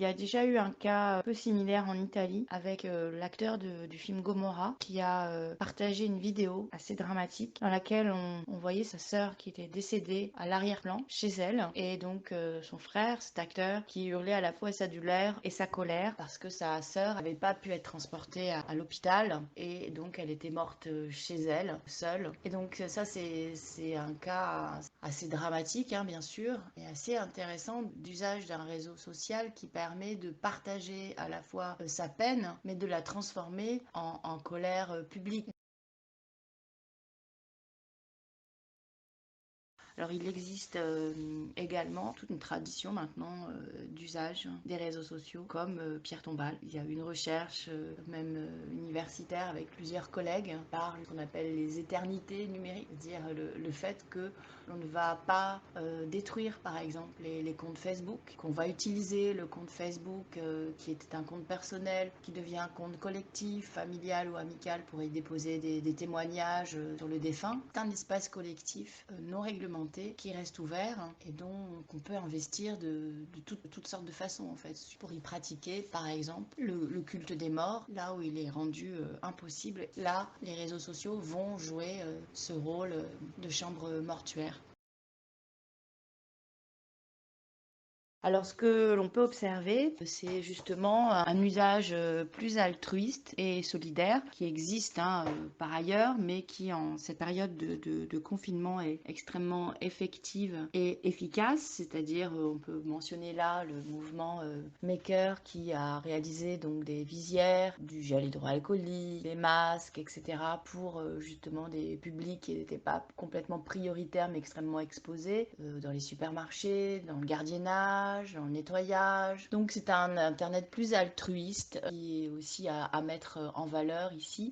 Il y a déjà eu un cas un peu similaire en Italie avec l'acteur du film Gomorrah qui a partagé une vidéo assez dramatique dans laquelle on voyait sa sœur qui était décédée à l'arrière-plan chez elle et donc son frère, cet acteur, qui hurlait à la fois sa douleur et sa colère parce que sa sœur n'avait pas pu être transportée à l'hôpital et donc elle était morte chez elle, seule. Et donc ça c'est un cas assez dramatique, hein, bien sûr, et assez intéressant d'usage d'un réseau social qui permet de partager à la fois sa peine, mais de la transformer en colère publique. Alors il existe également toute une tradition maintenant d'usage des réseaux sociaux comme Pierre Tombal. Il y a une recherche même universitaire avec plusieurs collègues par ce qu'on appelle les éternités numériques, c'est-à-dire le fait que l'on ne va pas détruire par exemple les comptes Facebook, qu'on va utiliser le compte Facebook qui était un compte personnel, qui devient un compte collectif, familial ou amical pour y déposer des témoignages sur le défunt. C'est un espace collectif non réglementé qui reste ouvert et dont on peut investir de toutes sortes de façons en fait. Pour y pratiquer par exemple le culte des morts, là où il est rendu impossible, là les réseaux sociaux vont jouer ce rôle de chambre mortuaire. Alors, ce que l'on peut observer, c'est justement un usage plus altruiste et solidaire qui existe hein, par ailleurs, mais qui en cette période de confinement est extrêmement effective et efficace. C'est-à-dire, on peut mentionner là le mouvement Maker qui a réalisé donc des visières, du gel hydroalcoolique, des masques, etc. pour justement des publics qui n'étaient pas complètement prioritaires mais extrêmement exposés dans les supermarchés, dans le gardiennage dans le nettoyage. Donc c'est un internet plus altruiste qui est aussi à mettre en valeur ici.